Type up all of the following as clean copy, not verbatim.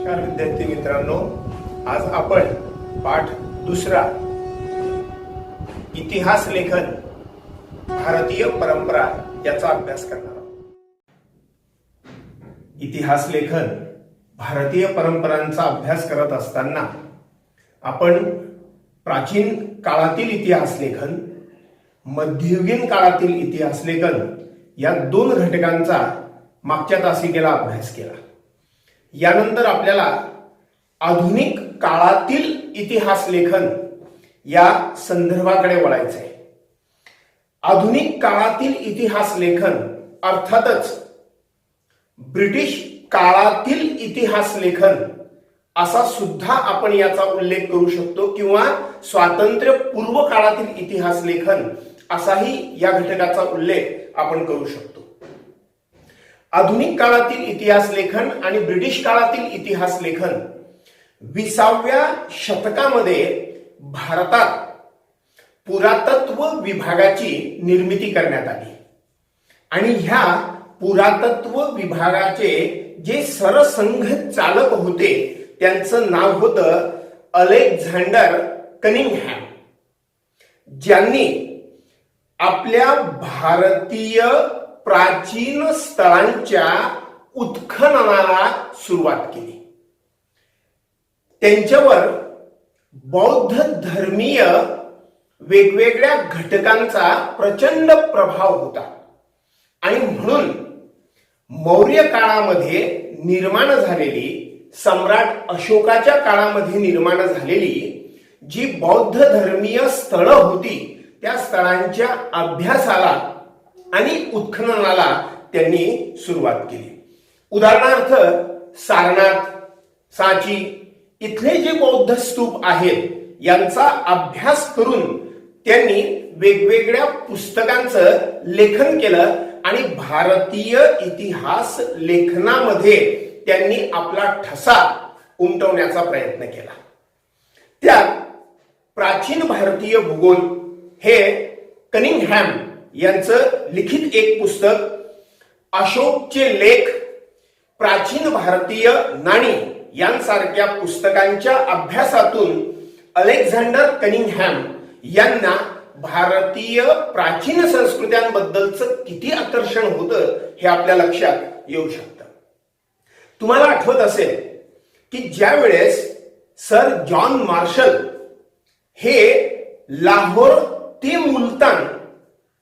नमस्कार विद्यार्थी मित्रांनो, आज आपण पाठ दुसरा इतिहास लेखन भारतीय परंपरा याचा अभ्यास करणार आहोत. इतिहास लेखन भारतीय परंपरांचा अभ्यास करत असताना आपण प्राचीन काळातील इतिहास लेखन, मध्ययुगीन काळातील इतिहास लेखन या दोन घटकांचा मागच्या तासिकेला अभ्यास केला. यानंतर आपल्याला आधुनिक काळातील इतिहास लेखन या संदर्भाकडे वळायचं आहे. आधुनिक काळातील इतिहास लेखन अर्थातच ब्रिटिश काळातील इतिहास लेखन असा सुद्धा आपण याचा उल्लेख करू शकतो किंवा स्वातंत्र्यपूर्व काळातील इतिहास लेखन असाही या घटकाचा उल्लेख आपण करू शकतो. आधुनिक काळातील इतिहास लेखन आणि ब्रिटिश काळातील इतिहास लेखन 20व्या शतकामध्ये भारतात पुरातत्व विभागाची निर्मिती करण्यात आली आणि ह्या पुरातत्व विभागाचे जे सरसंघचालक होते त्यांचं नाव होतं अलेक्झांडर कनिंगहॅम, ज्यांनी आपल्या भारतीय प्राचीन स्थळांच्या उत्खननाला सुरुवात केली. त्यांच्यावर बौद्ध धर्मीय वेगवेगळ्या घटकांचा प्रचंड प्रभाव होता आणि म्हणून मौर्य काळामध्ये निर्माण झालेली, सम्राट अशोकाच्या काळामध्ये निर्माण झालेली जी बौद्ध धर्मीय स्थळं होती त्या स्थळांच्या अभ्यासाला आणि उत्खननाला त्यांनी सुरुवात केली. उदाहरणार्थ सारनाथ, सांची इथले जे बौद्ध स्तूप आहेत यांचा अभ्यास करून त्यांनी वेगवेगळ्या पुस्तकांचं लेखन केलं आणि भारतीय इतिहास लेखनामध्ये त्यांनी आपला ठसा उमटवण्याचा प्रयत्न केला. त्यात प्राचीन भारतीय भूगोल हे कनिंगहॅम यांचं लिखित एक पुस्तक, अशोकचे लेख, प्राचीन भारतीय नाणी यांसारख्या पुस्तकांच्या अभ्यासातून अलेक्झांडर कनिंगहॅम यांना भारतीय प्राचीन संस्कृत्यांबद्दलचं किती आकर्षण होतं हे आपल्या लक्षात येऊ शकतं. तुम्हाला आठवत असेल की ज्या वेळेस सर जॉन मार्शल हे लाहोर ते मुलतान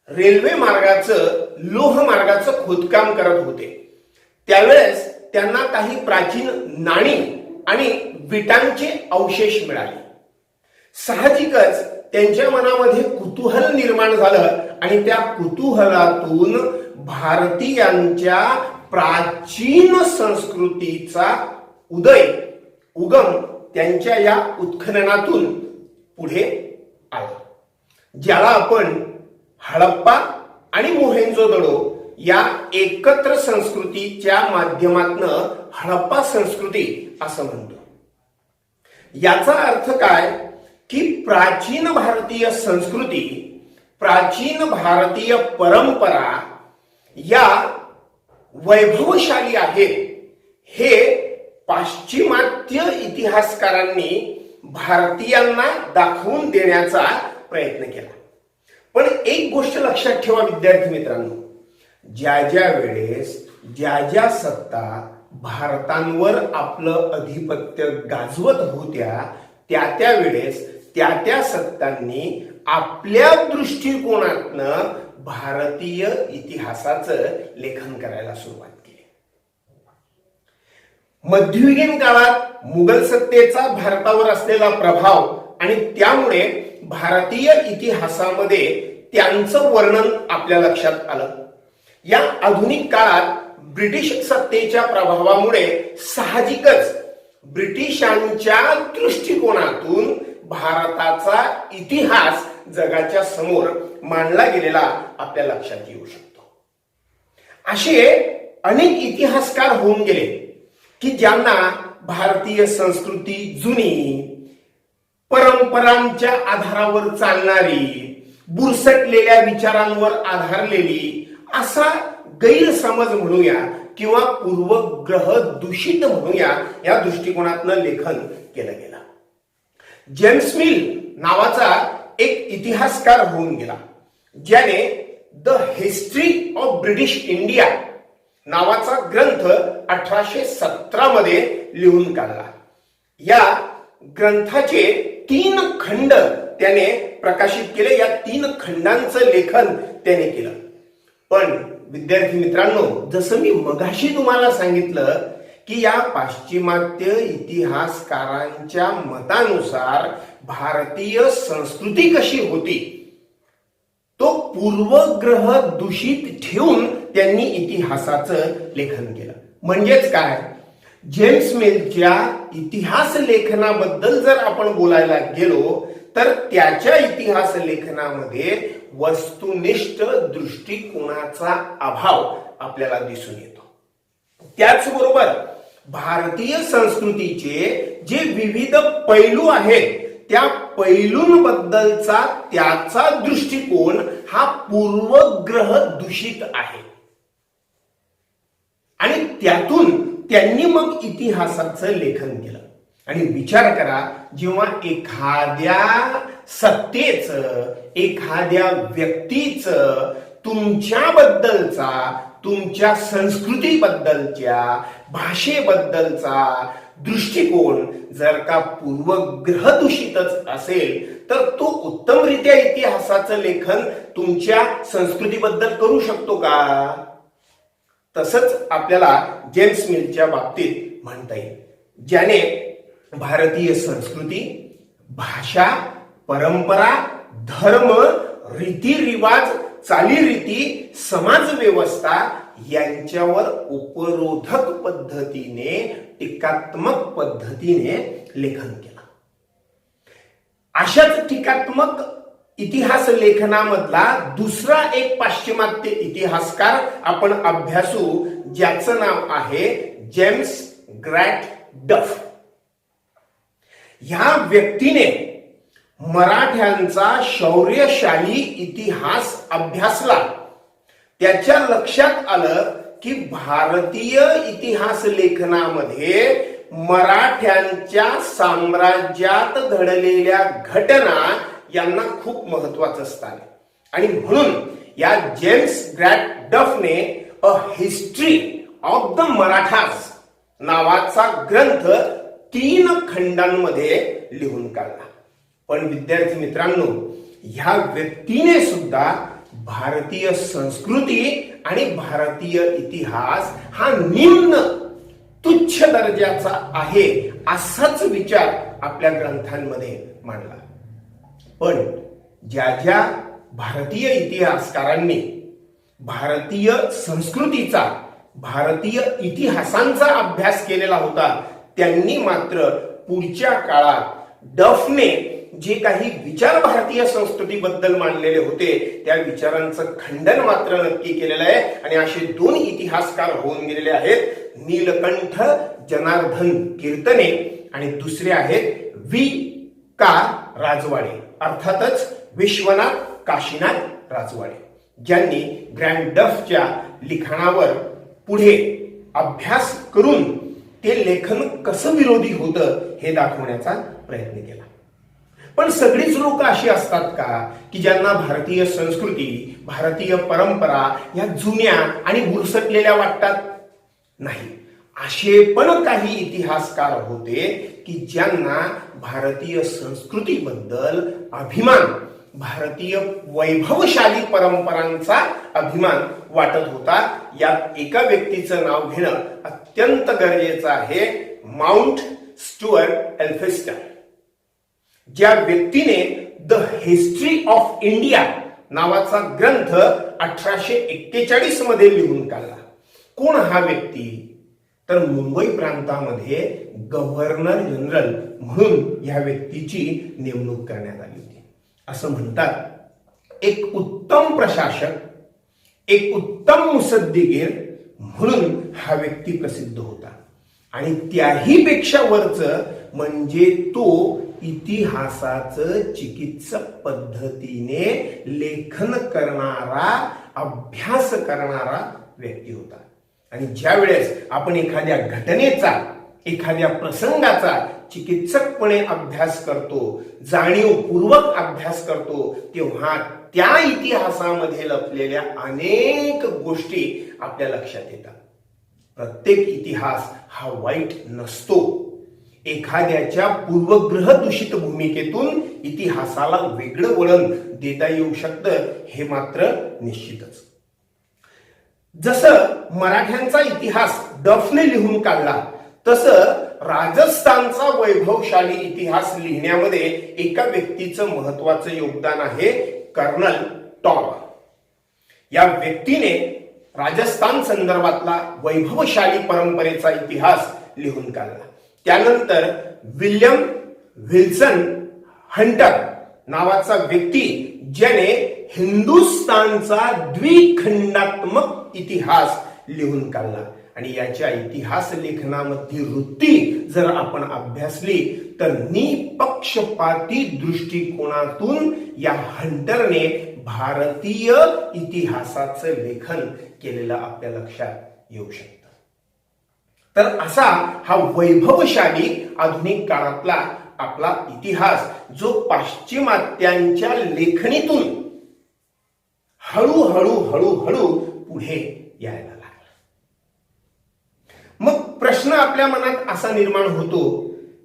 रेल्वे मार्गाचं, लोह मार्गाचं खोदकाम करत होते, त्यावेळेस त्यांना काही प्राचीन नाणी आणि विटांचे अवशेष मिळाले. साहजिकच त्यांच्या मनामध्ये कुतूहल निर्माण झालं आणि त्या कुतूहलातून भारतीयांच्या प्राचीन संस्कृतीचा उगम त्यांच्या या उत्खननातून पुढे आला, ज्याला आपण हडप्पा आणि मोहेंजोदडो या एकत्र संस्कृतीच्या माध्यमातून हडप्पा संस्कृती असं म्हणतो. याचा अर्थ काय की प्राचीन भारतीय संस्कृती, प्राचीन भारतीय परंपरा या वैभवशाली आहेत हे पाश्चिमात्य इतिहासकारांनी भारतीयांना दाखवून देण्याचा प्रयत्न केला. पण एक गोष्ट लक्षात ठेवा विद्यार्थी मित्रांनो, ज्या ज्या वेळेस ज्या ज्या सत्ता भारतांवर आपलं अधिपत्य गाजवत होत्या त्या वेळेस त्या सत्तांनी आपल्या दृष्टिकोनातनं भारतीय इतिहासाचं लेखन करायला सुरुवात केली. मध्ययुगीन काळात मुघल सत्तेचा भारतावर असलेला प्रभाव आणि त्यामुळे भारतीय इतिहासामध्ये त्यांचं वर्णन आपल्या लक्षात आलं. या आधुनिक काळात ब्रिटिश सत्तेच्या प्रभावामुळे साहजिकच ब्रिटिशांच्या दृष्टिकोनातून भारताचा इतिहास जगाच्या समोर मांडला गेलेला आपल्या लक्षात येऊ शकतो. असे अनेक इतिहासकार होऊन गेले की ज्यांना भारतीय संस्कृती जुनी, परंपरांच्या आधारावर चालणारी, बुरसटलेल्या विचारांवर आधारलेली असा गैरसमज म्हणूया किंवा पूर्वग्रह दूषित म्हणूया, या दृष्टिकोनातनं लेखन केलं गेलं. जेम्स मिल नावाचा एक इतिहासकार होऊन गेला, ज्याने the history of British India नावाचा ग्रंथ 1817 मध्ये लिहून काढला. या ग्रंथाचे 3 खंड त्याने प्रकाशित केले. या 3 खंडांचं लेखन त्याने केलं. पण विद्यार्थी मित्रांनो, जसं मी मगाशी तुम्हाला सांगितलं की या पाश्चिमात्य इतिहासकारांच्या मतानुसार भारतीय संस्कृती कशी होती, तो पूर्वग्रह दूषित ठेवून त्यांनी इतिहासाचं लेखन केलं. म्हणजेच काय, जेम्स मिलच्या इतिहास लेखनाबद्दल जर आपण बोलायला गेलो तर त्याच्या इतिहास लेखनामध्ये वस्तुनिष्ठ दृष्टिकोनाचा अभाव आपल्याला दिसून येतो. त्याचबरोबर भारतीय संस्कृतीचे जे विविध पैलू आहेत त्या पैलूंबद्दलचा त्याचा दृष्टिकोन हा पूर्वग्रह दूषित आहे. आणि त्यातून त्यांनी मग इतिहासाचं लेखन केलं. आणि विचार करा, जेव्हा एखाद्या सत्तेचं, एखाद्या व्यक्तीचं तुमच्याबद्दलचा, तुमच्या संस्कृतीबद्दलच्या, भाषेबद्दलचा दृष्टिकोन जर का पूर्वग्रह दूषितच असेल तर तो उत्तमरित्या इतिहासाचं लेखन तुमच्या संस्कृतीबद्दल करू शकतो का? तसंच आपल्याला जेम्स मिलच्या बाबतीत म्हणता येईल, ज्याने भारतीय संस्कृती, भाषा, परंपरा, धर्म, रीतिरिवाज, चालीरीती, समाज व्यवस्था यांच्यावर उपरोधक पद्धतीने, टीकात्मक पद्धतीने लेखन केलं. अशाच टीकात्मक इतिहास लेखनामधला दुसरा एक पाश्चिमात्य इतिहासकार आपण अभ्यासू, ज्याचं नाव आहे जेम्स ग्रॅट डफ. ह्या व्यक्तीने मराठ्यांचा शौर्यशाली इतिहास अभ्यासला. त्याच्या लक्षात आलं की भारतीय इतिहास लेखनामध्ये मराठ्यांच्या साम्राज्यात घडलेल्या घटना यांना खूप महत्वाचं स्थान आहे. आणि म्हणून या जेम्स ग्रॅट डफने a history of the Marathas नावाचा ग्रंथ 3 खंडांमध्ये लिहून काढला. पण विद्यार्थी मित्रांनो, ह्या व्यक्तीने सुद्धा भारतीय संस्कृती आणि भारतीय इतिहास हा निम्न तुच्छ दर्जाचा आहे असाच विचार आपल्या ग्रंथांमध्ये मांडला. पण ज्या ज्या भारतीय इतिहासकारांनी भारतीय संस्कृतीचा, भारतीय इतिहासांचा अभ्यास केलेला होता, त्यांनी मात्र पुढच्या काळात डफने जे काही विचार भारतीय संस्कृतीबद्दल मांडलेले होते त्या विचारांचं खंडन मात्र नक्की केलेलं आहे. आणि असे 2 इतिहासकार होऊन गेलेले आहेत, नीलकंठ जनार्दन कीर्तने आणि दुसरे आहेत वी का राजवाडे, अर्थातच विश्वनाथ काशीनाथ राजवाडे, ज्यांनी ग्रॅट डफच्या लिखाणावर पुढे अभ्यास करून ते लेखन कसं विरोधी होतं हे दाखवण्याचा प्रयत्न केला. पण सगळीच लोक अशी असतात का की ज्यांना भारतीय संस्कृती, भारतीय परंपरा या जुन्या आणि बुरसटलेल्या वाटतात? नाही. असे पण काही इतिहासकार होते की ज्यांना भारतीय संस्कृतीबद्दल अभिमान, भारतीय वैभवशाली परंपरांचा अभिमान वाटत होता. यात एका व्यक्तीचं नाव घेणं अत्यंत गरजेचं आहे, माउंट स्टुअर्ट एल्फिन्स्टन. ज्या व्यक्तीने द हिस्ट्री ऑफ इंडिया नावाचा ग्रंथ 1841 मध्ये लिहून काढला. कोण हा व्यक्ती? तर मुंबई प्रांतामध्ये गव्हर्नर जनरल म्हणून या व्यक्तीची नेमणूक करण्यात आली होती. असं म्हणतात एक उत्तम प्रशासक, एक उत्तम मुसद्दीगीर म्हणून हा व्यक्ती प्रसिद्ध होता. आणि त्याही पेक्षा वरचं म्हणजे तो इतिहासाचं चिकित्सक पद्धतीने लेखन करणारा अभ्यास करणारा व्यक्ती होता. आणि ज्या वेळेस आपण एखाद्या घटनेचा, एखाद्या प्रसंगाचा चिकित्सकपणे अभ्यास करतो, जाणीवपूर्वक अभ्यास करतो, तेव्हा त्या इतिहासामध्ये लपलेल्या अनेक गोष्टी आपल्या लक्षात येतात. प्रत्येक इतिहास हा वाईट नसतो. एखाद्याच्या पूर्वग्रह दूषित भूमिकेतून इतिहासाला वेगळं वळण देता येऊ शकतं, हे मात्र निश्चितच. जसं मराठ्यांचा इतिहास डफने लिहून काढला, तसं राजस्थानचा वैभवशाली इतिहास लिहिण्यामध्ये एका व्यक्तीचं महत्वाचं योगदान आहे, कर्नल टॉड. या व्यक्तीने राजस्थान संदर्भातला वैभवशाली परंपरेचा इतिहास लिहून काढला. त्यानंतर विल्यम विल्सन हंटर नावाचा व्यक्ती, ज्याने हिंदुस्थानचा द्विखंडात्मक इतिहास लिहून काढला. आणि याच्या इतिहास लेखनामध्ये वृत्ती जर आपण अभ्यासली तर निपक्षपाती दृष्टिकोनातून या हंटरने भारतीय इतिहासाचं लेखन केलेलं आपल्या लक्षात येऊ शकतं. तर असा हा वैभवशाली आधुनिक काळातला आपला इतिहास, जो पाश्चिमात्यांच्या लेखणीतून हळूहळू हळूहळू पुढे यायला लागला. मग प्रश्न आपल्या मनात असा निर्माण होतो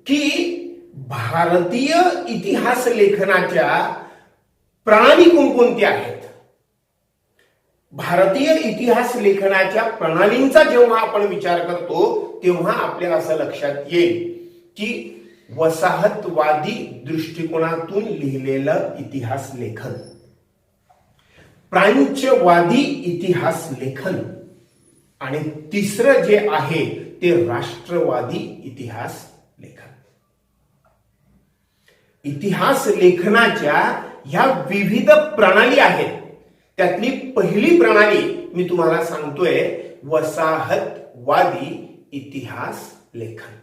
की भारतीय इतिहास लेखनाच्या प्रणाली कोणकोणत्या आहेत? भारतीय इतिहास लेखनाच्या प्रणालींचा जेव्हा आपण विचार करतो, तेव्हा आपल्याला असं लक्षात येईल की वसाहतवादी दृष्टिकोनातून लिहिलेलं इतिहास लेखन, प्रांच्यवादी इतिहास लेखन, आणि तिसरं जे आहे ते राष्ट्रवादी इतिहास लेखन. इतिहास लेखनाच्या ह्या विविध प्रणाली आहेत. त्यातली पहिली प्रणाली मी तुम्हाला सांगतोय, वसाहतवादी इतिहास लेखन.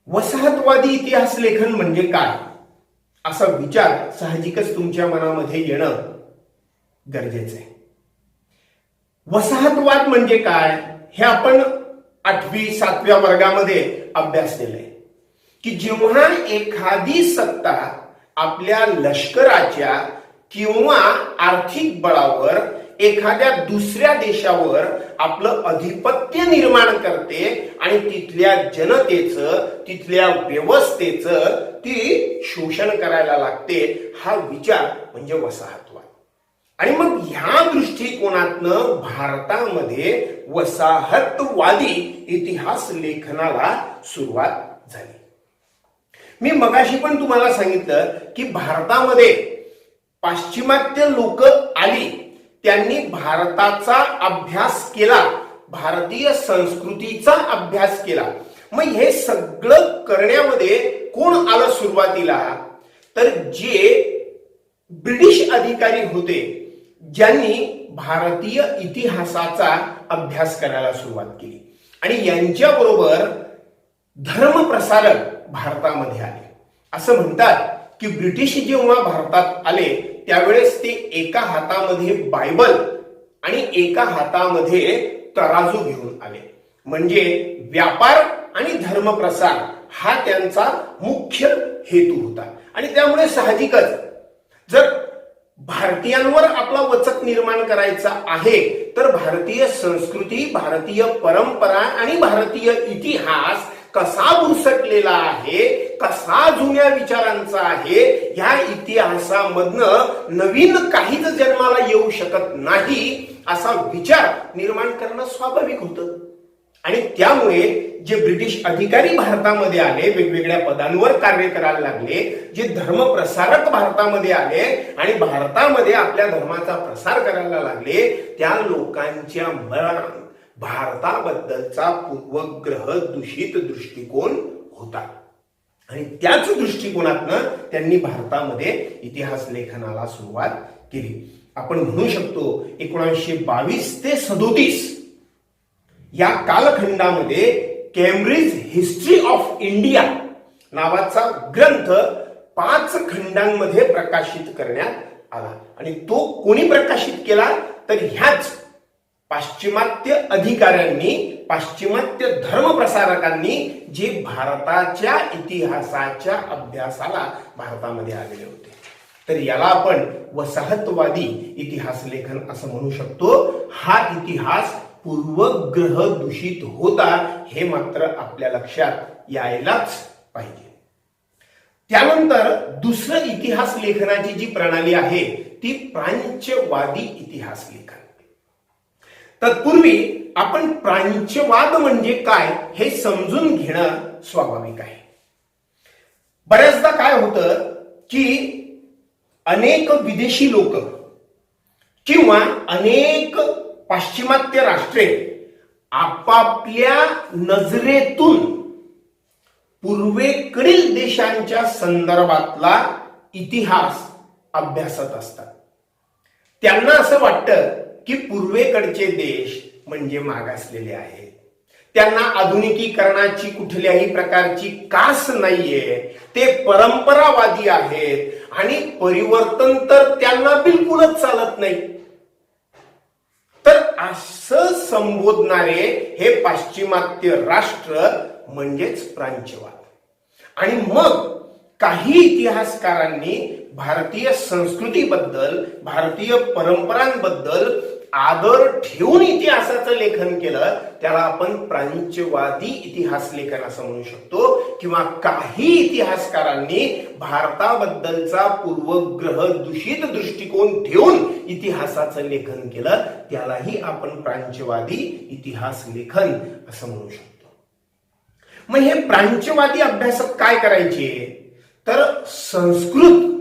वसाहतवादी इतिहास लेखन म्हणजे काय, असा विचार साहजिकच तुमच्या मनामध्ये येणं गरजेचं आहे. वसाहतवाद म्हणजे काय हे आपण 8वी 7व्या वर्गामध्ये अभ्यासलेलं आहे की जेव्हा एखादी सत्ता आपल्या लष्कराच्या किंवा आर्थिक बळावर एखाद्या दुसऱ्या देशावर आपलं अधिपत्य निर्माण करते आणि तिथल्या जनतेचं, तिथल्या व्यवस्थेचं ती शोषण करायला लागते, हा विचार म्हणजे वसाहतवाद. आणि मग ह्या दृष्टिकोनातनं भारतामध्ये वसाहतवादी इतिहास लेखनाला सुरुवात झाली. मी मगाशी पण तुम्हाला सांगितलं की भारतामध्ये पाश्चिमात्य लोक आली, त्यांनी भारताचा अभ्यास केला, भारतीय संस्कृतीचा अभ्यास केला. मग हे सगळं करण्यामध्ये कोण आलं सुरुवातीला? तर जे ब्रिटिश अधिकारी होते, ज्यांनी भारतीय इतिहासाचा अभ्यास करायला सुरुवात केली. आणि यांच्याबरोबर धर्मप्रसारक भारतामध्ये आले. असं म्हणतात की ब्रिटिश जेव्हा भारतात आले त्यावेळेस ते एका हातामध्ये बायबल आणि एका हातामध्ये तराजू घेऊन आले. म्हणजे व्यापार आणि धर्मप्रसार हा त्यांचा मुख्य हेतू होता. आणि त्यामुळे साहजिकच जर भारतीयांवर आपला वचक निर्माण करायचा आहे तर भारतीय संस्कृती, भारतीय परंपरा आणि भारतीय इतिहास कसा बुरसटलेला आहे, कसा जुन्या विचारांचा आहे, या इतिहासामधनं नवीन काहीच जन्माला येऊ शकत नाही, असा विचार निर्माण करणं स्वाभाविक होतं. आणि त्यामुळे जे ब्रिटिश अधिकारी भारतामध्ये आले, वेगवेगळ्या पदांवर कार्य करायला लागले, जे धर्मप्रसारक भारतामध्ये आले आणि भारतामध्ये आपल्या धर्माचा प्रसार करायला लागले, त्या लोकांच्या मनात भारताबद्दलचा पूर्वग्रह दूषित दृष्टिकोन होता. आणि त्याच दृष्टिकोनातनं त्यांनी भारतामध्ये इतिहास लेखनाला सुरुवात केली. आपण म्हणू शकतो 1922 ते 37 या कालखंडामध्ये केम्ब्रिज हिस्ट्री ऑफ इंडिया नावाचा ग्रंथ 5 खंडांमध्ये प्रकाशित करण्यात आला आणि तो कोणी प्रकाशित केला तर ह्याच पाश्चिमात्य अधिकाऱ्यांनी, पाश्चिमात्य धर्मप्रसारकांनी जे भारताच्या इतिहासाच्या अभ्यासाला भारतामध्ये आलेले होते. तर याला आपण वसाहतवादी इतिहास लेखन असं म्हणू शकतो. हा इतिहास पूर्वग्रह दूषित होता हे मात्र आपल्या लक्षात यायलाच पाहिजे. त्यानंतर दुसरं इतिहास लेखनाची जी प्रणाली आहे ती प्रांच्यवादी इतिहास लेखन. तत्पूर्वी आपण प्रांच्यवाद म्हणजे काय हे समजून घेणं स्वाभाविक आहे. बऱ्याचदा काय होतं की अनेक विदेशी लोक किंवा अनेक पाश्चिमात्य राष्ट्रे आपापल्या नजरेतून पूर्वेकडील देशांच्या संदर्भातला इतिहास अभ्यासत असतात. त्यांना असं वाटतं की पूर्वेकडचे देश म्हणजे मागासलेले आहेत, त्यांना आधुनिकीकरणाची कुठल्याही प्रकारची कास नाहीये, ते परंपरावादी आहेत आणि परिवर्तन तर त्यांना बिलकुलच चालत नाही. तर असं संबोधणारे हे पाश्चिमात्य राष्ट्र म्हणजेच प्रांच्यवाद. आणि मग काही इतिहासकारांनी भारतीय संस्कृतीबद्दल, भारतीय परंपरांबद्दल आदर ठेवून इतिहासाचं लेखन केलं, त्याला आपण प्रांच्यवादी इतिहास लेखन असं म्हणू शकतो. किंवा काही इतिहासकारांनी भारताबद्दलचा पूर्वग्रह दूषित दृष्टिकोन ठेवून इतिहासाचं लेखन केलं, त्यालाही आपण प्रांच्यवादी इतिहास लेखन असं म्हणू शकतो. मग हे प्रांच्यवादी अभ्यासक काय करायचे तर संस्कृत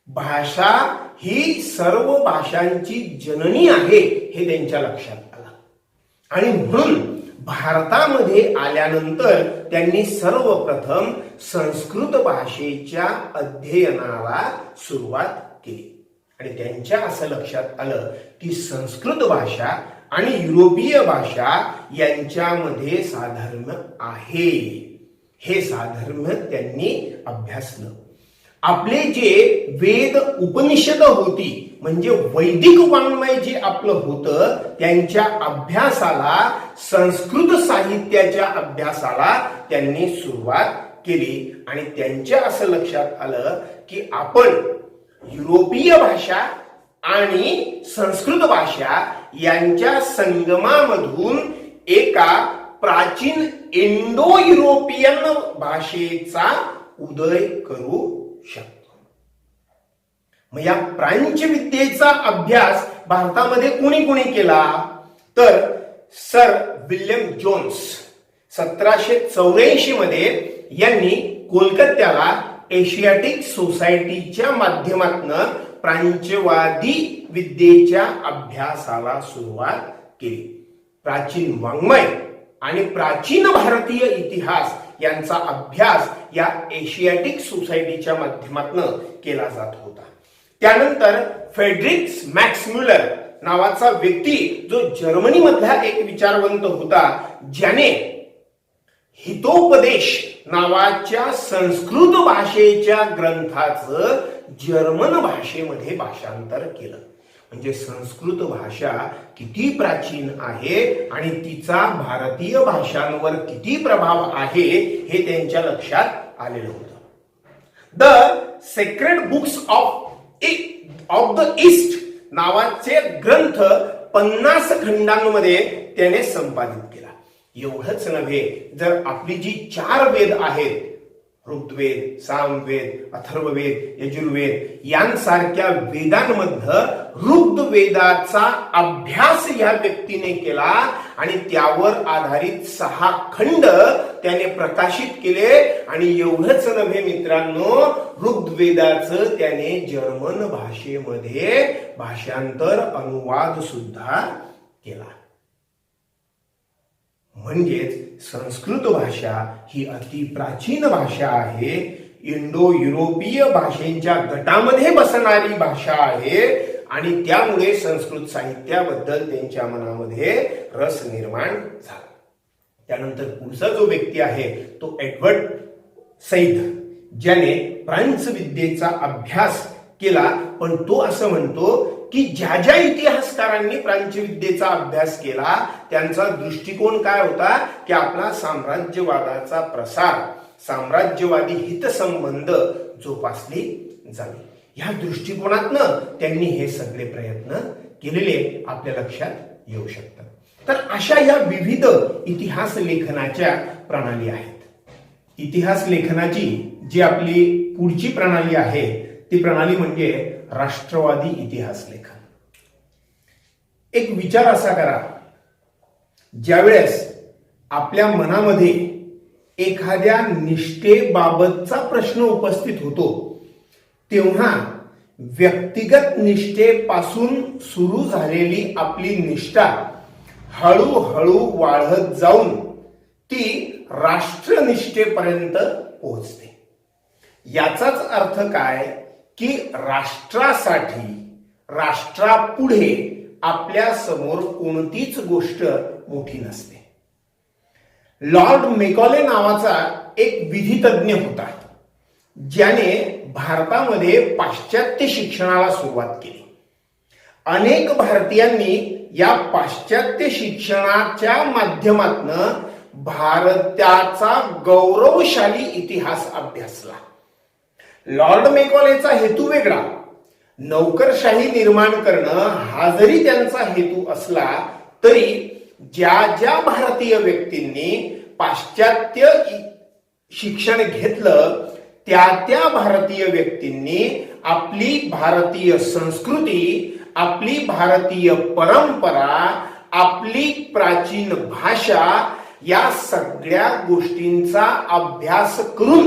भाषा ही सर्व भाषांची जननी आहे हे त्यांच्या लक्षात आलं. आणि म्हणून भारतामध्ये आल्यानंतर त्यांनी सर्वप्रथम संस्कृत भाषेच्या अध्ययनाला सुरुवात केली. आणि त्यांच्या असं लक्षात आलं की संस्कृत भाषा आणि युरोपीय भाषा यांच्यामध्ये साधर्म्य आहे. हे साधर्म्य त्यांनी अभ्यासलं. आपले जे वेद उपनिषद होती म्हणजे वैदिक वाङ्मय जे आपलं होतं त्यांच्या अभ्यासाला, संस्कृत साहित्याच्या अभ्यासाला त्यांनी सुरुवात केली. आणि त्यांच्या असं लक्षात आलं की आपण युरोपीय भाषा आणि संस्कृत भाषा यांच्या संगमामधून एका प्राचीन इंडो युरोपियन भाषेचा उदय करू शकतो. मग या प्रांच्य विद्येचा अभ्यास भारतामध्ये कोणी कोणी केला तर सर विल्यम जोन्स 1784 मध्ये यांनी कोलकात्याला एशियाटिक सोसायटीच्या माध्यमातून प्रांच्यवादी विद्येच्या अभ्यासाला सुरुवात केली. प्राचीन वाङ्मय आणि प्राचीन भारतीय इतिहास यांचा अभ्यास या एशियाटिक सोसायटीच्या माध्यमातून केला जात होता. त्यानंतर फ्रेडरिक मॅक्स म्युलर नावाचा व्यक्ती जो जर्मनी मधला एक विचारवंत होता, ज्याने हितोपदेश नावाच्या संस्कृत भाषेच्या ग्रंथाचं जर्मन भाषेमध्ये भाषांतर केलं. म्हणजे संस्कृत भाषा किती प्राचीन आहे आणि तिचा भारतीय भाषांवर किती प्रभाव आहे हे त्यांच्या लक्षात आलेलं होतं. The sacred books of the east नावाचे ग्रंथ 50 खंडांमध्ये त्याने संपादित केला. एवढंच नव्हे, जर आपली जी 4 वेद आहेत ऋग्वेद, सामवेद, अथर्ववेद, यजुर्वेद यांसारख्या वेदांमधलं ऋग्वेदाचा अभ्यास या व्यक्तीने केला आणि त्यावर आधारित 6 खंड त्याने प्रकाशित केले. आणि एवढंच नव्हे मित्रांनो, ऋग्वेदाचं त्याने जर्मन भाषेमध्ये भाषांतर, अनुवाद सुद्धा केला. म्हणजेच संस्कृत भाषा ही अति प्राचीन भाषा आहे, इंडो युरोपीय भाषेच्या गटामध्ये बसणारी भाषा आहे आणि त्यामुळे संस्कृत साहित्याबद्दल त्यांच्या मनामध्ये रस निर्माण झाला. त्यानंतर पुढचा जो व्यक्ती आहे तो एडवर्ड सईद, ज्याने प्रांच्य विद्येचा अभ्यास केला, पण तो असं म्हणतो की ज्या ज्या इतिहासकारांनी प्राच्यविद्येचा अभ्यास केला त्यांचा दृष्टिकोन काय होता की आपला साम्राज्यवादाचा प्रसार, साम्राज्यवादी हितसंबंध जोपासले जावे. ह्या दृष्टिकोनातनं त्यांनी हे सगळे प्रयत्न केलेले आपल्या लक्षात येऊ शकतात. तर अशा या विविध इतिहास लेखनाच्या प्रणाली आहेत. इतिहास लेखनाची जी आपली पुढची प्रणाली आहे ती प्रणाली म्हणजे राष्ट्रवादी इतिहास लेखन. एक विचार असा करा, ज्यावेळेस आपल्या मनामध्ये एखाद्या निष्ठेबाबतचा प्रश्न उपस्थित होतो तेव्हा व्यक्तिगत निष्ठेपासून सुरू झालेली आपली निष्ठा हळूहळू वाढत जाऊन ती राष्ट्रनिष्ठेपर्यंत पोहोचते. याचाच अर्थ काय की राष्ट्रासाठी, राष्ट्रापुढे आपल्या समोर कोणतीच गोष्ट मोठी नसते. लॉर्ड मेकॉले नावाचा एक विधितज्ञ होता ज्याने भारतामध्ये पाश्चात्य शिक्षणाला सुरुवात केली. अनेक भारतीयांनी या पाश्चात्य शिक्षणाच्या माध्यमातून भारताचा गौरवशाली इतिहास अभ्यासला. लॉर्ड मेकॉलेचा हेतू वेगळा, नोकरशाही निर्माण करणं हा जरी त्यांचा हेतू असला तरी ज्या ज्या भारतीय व्यक्तींनी पाश्चात्य शिक्षण घेतलं त्या त्या भारतीय व्यक्तींनी आपली भारतीय संस्कृती, आपली भारतीय परंपरा, आपली प्राचीन भाषा या सगळ्या गोष्टींचा अभ्यास करून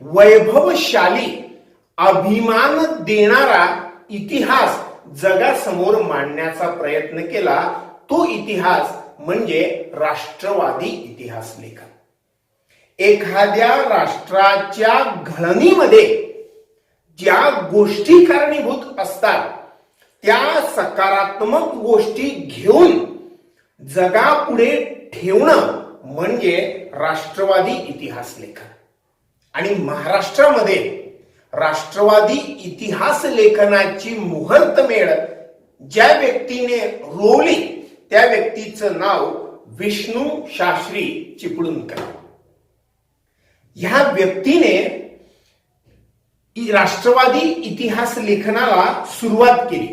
वैभवशाली, अभिमान देणारा इतिहास जगासमोर मांडण्याचा प्रयत्न केला. तो इतिहास म्हणजे राष्ट्रवादी इतिहास लेखन. एखाद्या राष्ट्राच्या घडणीमध्ये ज्या गोष्टी कारणीभूत असतात त्या सकारात्मक गोष्टी घेऊन जगापुढे ठेवणं म्हणजे राष्ट्रवादी इतिहास लेखन. आणि महाराष्ट्रामध्ये राष्ट्रवादी इतिहास लेखनाची मुहूर्तमेढ ज्या व्यक्तीने रोवली त्या व्यक्तीचं नाव विष्णू शास्त्री चिपळूणकर. ह्या व्यक्तीने राष्ट्रवादी इतिहास लेखनाला सुरुवात केली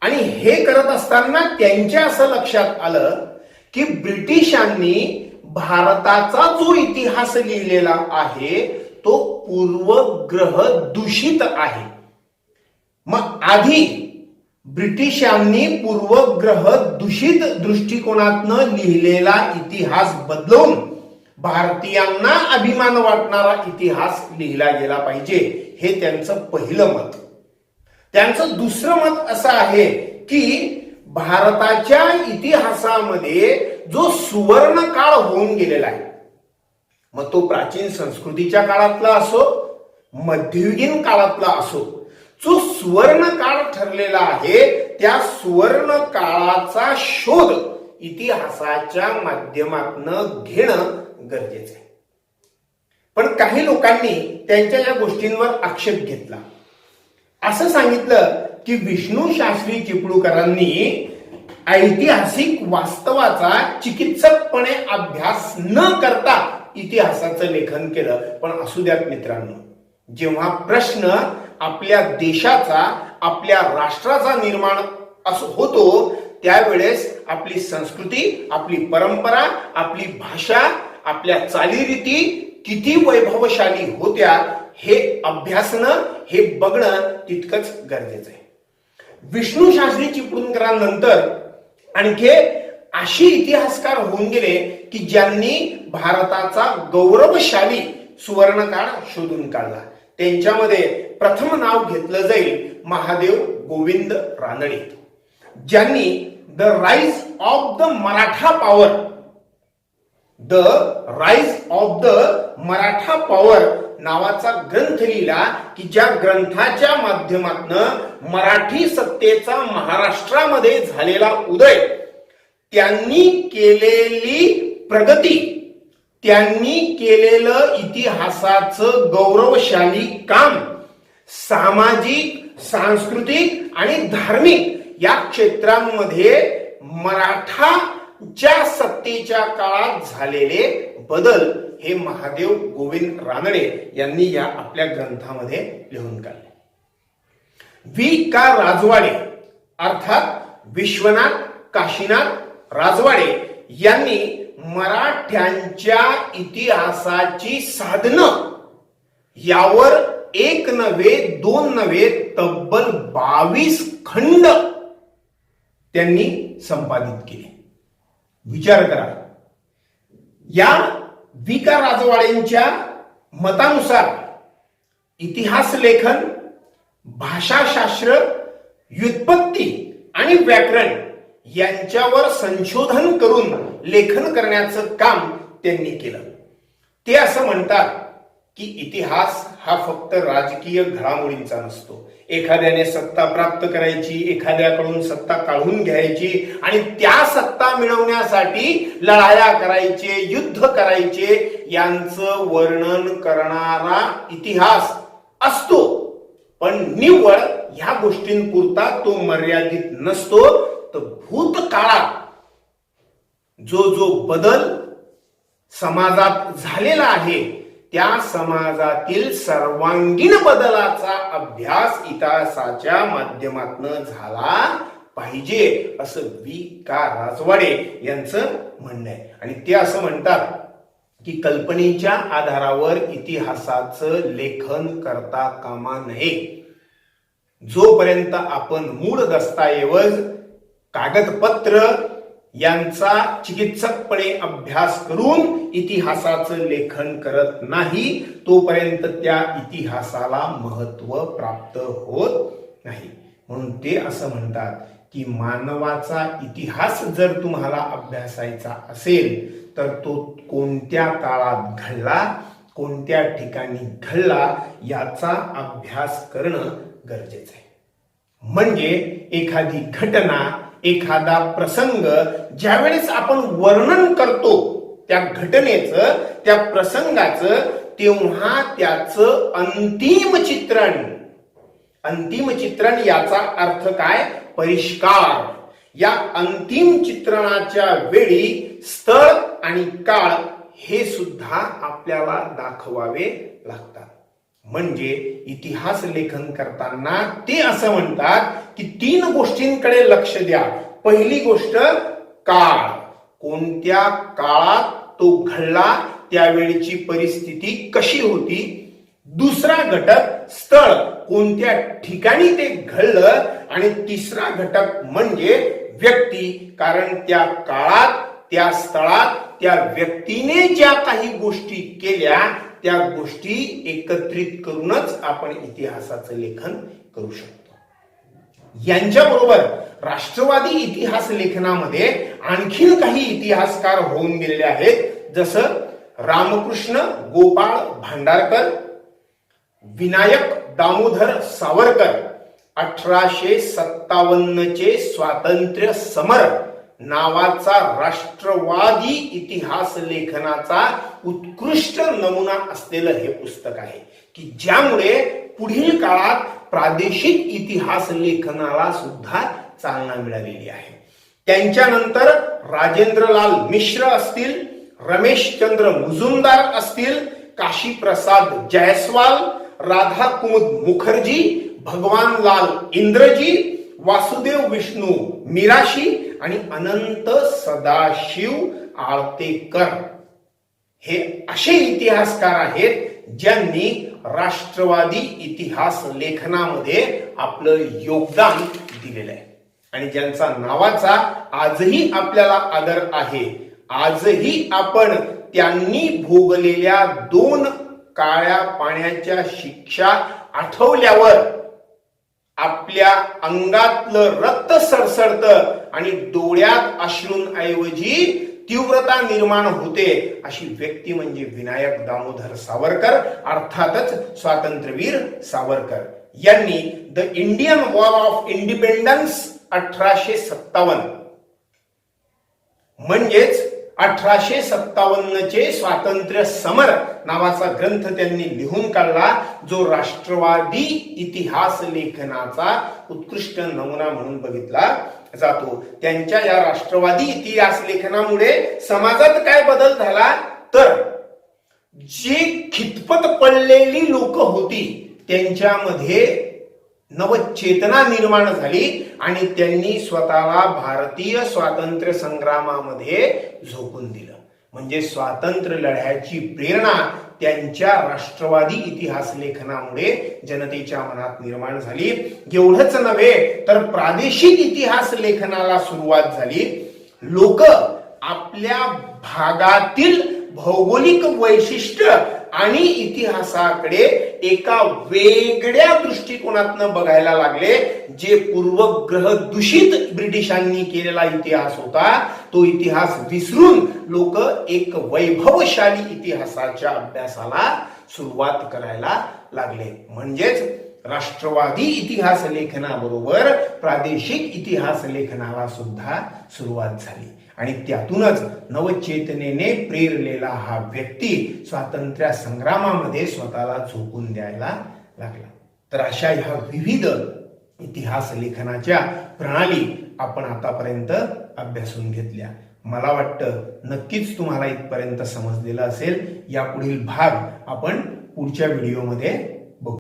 आणि हे करत असताना त्यांच्या असं लक्षात आलं की ब्रिटिशांनी भारताचा जो इतिहास लिहिलेला आहे तो पूर्वग्रह दूषित आहे. मग आधी ब्रिटिशांनी पूर्वग्रह दूषित दृष्टिकोनातनं लिहिलेला इतिहास बदलून भारतीयांना अभिमान वाटणारा इतिहास लिहिला गेला पाहिजे, हे त्यांचं पहिलं मत. त्यांचं दुसरं मत असं आहे की भारताच्या इतिहासामध्ये जो सुवर्ण काळ होऊन गेलेला आहे, मग तो प्राचीन संस्कृतीच्या काळातला असो, मध्ययुगीन काळातला असो, जो सुवर्ण काळ ठरलेला आहे त्या सुवर्ण काळाचा शोध इतिहासाच्या माध्यमातून घेणं गरजेचं आहे. पण काही लोकांनी त्यांच्या या गोष्टींवर आक्षेप घेतला. असं सांगितलं की विष्णू शास्त्री चिपळूणकरांनी ऐतिहासिक वास्तवाचा चिकित्सकपणे अभ्यास न करता इतिहासाचं लेखन केलं. पण असू द्यात मित्रांनो, जेव्हा प्रश्न आपल्या देशाचा, आपल्या राष्ट्राचा निर्माण होतो त्यावेळेस आपली संस्कृती, आपली परंपरा, आपली भाषा, आपल्या चालीरीती किती वैभवशाली होत्या हे अभ्यासणं, हे बघणं तितकंच गरजेचं आहे. विष्णू शास्त्री चिपळूणकरांनंतर आणखी अशी इतिहासकार होऊन गेले की ज्यांनी भारताचा गौरवशाली सुवर्णकाळ शोधून काढला. त्यांच्यामध्ये प्रथम नाव घेतलं जाईल महादेव गोविंद रानडे, ज्यांनी the rise of the Maratha power, the rise of the Maratha power नावाचा ग्रंथ लिहिला की ज्या ग्रंथाच्या माध्यमातून मराठी सत्तेचा महाराष्ट्रामध्ये झालेला उदय, त्यांनी केलेली प्रगती, त्यांनी केलेलं इतिहासाचं गौरवशाली काम, सामाजिक, सांस्कृतिक आणि धार्मिक या क्षेत्रांमध्ये मराठाच्या सत्तेच्या काळात झालेले बदल हे महादेव गोविंद रानडे यांनी या आपल्या ग्रंथामध्ये लिहून काढले. V.K. राजवाडे अर्थात विश्वनाथ काशीनाथ राजवाडे यांनी मराठ्यांच्या इतिहासाची साधनं यावर एक नव्हे दोन नव्हे तब्बल 22 खंड त्यांनी संपादित केले. विचार करा, या V.K. राजवाडेंच्या मतानुसार इतिहास लेखन, भाषाशास्त्र, व्युत्पत्ती आणि व्याकरण यांच्यावर संशोधन करून लेखन करण्याचं काम त्यांनी केलं. ते असं म्हणतात की इतिहास हा फक्त राजकीय घडामोडींचा नसतो. एखाद्याने सत्ता प्राप्त करायची, एखाद्याकडून सत्ता काढून घ्यायची आणि त्या सत्ता मिळवण्यासाठी लढाया करायचे, युद्ध करायचे यांचं वर्णन करणारा इतिहास असतो. पण निव्वळ ह्या गोष्टींपुरता तो मर्यादित नसतो. तर भूतकाळात जो बदल समाजात झालेला आहे त्या समाजातील सर्वांगीण बदलाचा अभ्यास इतिहासाच्या माध्यमातून झाला पाहिजे असं V.K. राजवाडे यांचं म्हणणं आहे. आणि ते असं म्हणतात की कल्पनेच्या आधारावर इतिहासाचं लेखन करता कामा नये. जोपर्यंत आपण मूळ दस्तऐवज, कागदपत्र यांचा चिकित्सकपणे अभ्यास करून इतिहासाचं लेखन करत नाही तोपर्यंत त्या इतिहासाला महत्व प्राप्त होत नाही. म्हणून ते असं म्हणतात की मानवाचा इतिहास जर तुम्हाला अभ्यासायचा असेल तर तो कोणत्या काळात घडला, कोणत्या ठिकाणी घडला याचा अभ्यास करणं गरजेचं आहे. म्हणजे एखादी घटना, एखादा प्रसंग ज्यावेळेस आपण वर्णन करतो त्या घटनेचं, त्या प्रसंगाचं, तेव्हा त्याचं अंतिम चित्रण याचा अर्थ काय? परिष्कार. या अंतिम चित्रणाच्या वेळी स्थळ आणि काळ हे सुद्धा आपल्याला दाखवावे लागतात. म्हणजे इतिहास लेखन करताना ते असं म्हणतात की 3 गोष्टींकडे लक्ष द्या. पहिली गोष्ट काळ, कोणत्या काळात तो घडला, त्यावेळीची परिस्थिती कशी होती. दुसरा घटक स्थळ, कोणत्या ठिकाणी ते घडलं. आणि तिसरा घटक म्हणजे व्यक्ती, कारण त्या काळात, त्या स्थळात, त्या व्यक्तीने ज्या काही गोष्टी केल्या त्या गोष्टी एकत्रित करूनच आपण इतिहासाचं लेखन करू शकतो. यांच्याबरोबर राष्ट्रवादी इतिहास लेखनामध्ये आणखीन काही इतिहासकार होऊन गेलेले आहेत. जसं रामकृष्ण गोपाळ भांडारकर, विनायक दामोदर सावरकर 1857 चे स्वातंत्र्य समर नावाचा राष्ट्रवादी इतिहास लेखनाचा उत्कृष्ट नमुना असलेलं हे पुस्तक आहे की ज्यामुळे पुढील काळात प्रादेशिक इतिहास लेखनाला सुद्धा चालना मिळालेली आहे. त्यांच्यानंतर राजेंद्रलाल मिश्र असतील, रमेशचंद्र मुजुमदार असतील, काशीप्रसाद जयस्वाल, राधा कुमुद मुखर्जी, भगवानलाल इंद्रजी, वासुदेव विष्णू मिराशी आणि अनंत सदाशिव आळतेकर हे असे इतिहासकार आहेत ज्यांनी राष्ट्रवादी इतिहास लेखनामध्ये आपलं योगदान दिलेलं आहे आणि ज्यांचा नावाचा आजही आपल्याला आदर आहे. आजही आपण त्यांनी भोगलेल्या 2 काळ्या पाण्याच्या शिक्षा आठवल्यावर आपल्या अंगातलं रक्त सळसळतं आणि डोळ्यात अश्रूंऐवजी तीव्रता निर्माण होते. अशी व्यक्ती म्हणजे विनायक दामोदर सावरकर, अर्थातच स्वातंत्र्यवीर सावरकर यांनी the Indian war of independence 1857 म्हणजेच 1857चे स्वातंत्र्य समर नावाचा ग्रंथ त्यांनी लिहून काढला, जो राष्ट्रवादी इतिहास लेखनाचा उत्कृष्ट नमुना म्हणून बघितला जातो. त्यांच्या या राष्ट्रवादी इतिहास लेखनामुळे समाजात काय बदल झाला, तर जी खितपत पडलेली लोक होती त्यांच्यामध्ये नवचेतना निर्माण झाली आणि त्यांनी स्वतःला भारतीय स्वातंत्र्य संग्रामामध्ये झोकून दिलं. म्हणजे स्वातंत्र्य लढ्याची प्रेरणा त्यांच्या राष्ट्रवादी इतिहास लेखनामुळे जनतेच्या मनात निर्माण झाली. एवढंच नव्हे तर प्रादेशिक इतिहास लेखनाला सुरुवात झाली. लोक आपल्या भागातील भौगोलिक वैशिष्ट्य आणि इतिहासाकडे एका वेगळ्या दृष्टिकोनातून बघायला लागले. जे पूर्वग्रह दूषित ब्रिटिशांनी केलेला इतिहास होता, तो इतिहास विसरून लोक एक वैभवशाली इतिहासाच्या अभ्यासाला सुरुवात करायला लागले. म्हणजेच राष्ट्रवादी इतिहास लेखनाबरोबर प्रादेशिक इतिहास लेखनाला सुद्धा सुरुवात झाली आणि त्यातूनच नवचेतनेने प्रेरलेला हा व्यक्ती स्वातंत्र्य संग्रामामध्ये स्वतःला झोकून द्यायला लागला. तर अशा ह्या विविध इतिहास लेखनाच्या प्रणाली आपण आतापर्यंत अभ्यासून घेतल्या. मला वाटतं नक्कीच तुम्हाला इथपर्यंत समजलेलं असेल. यापुढील भाग आपण पुढच्या व्हिडिओमध्ये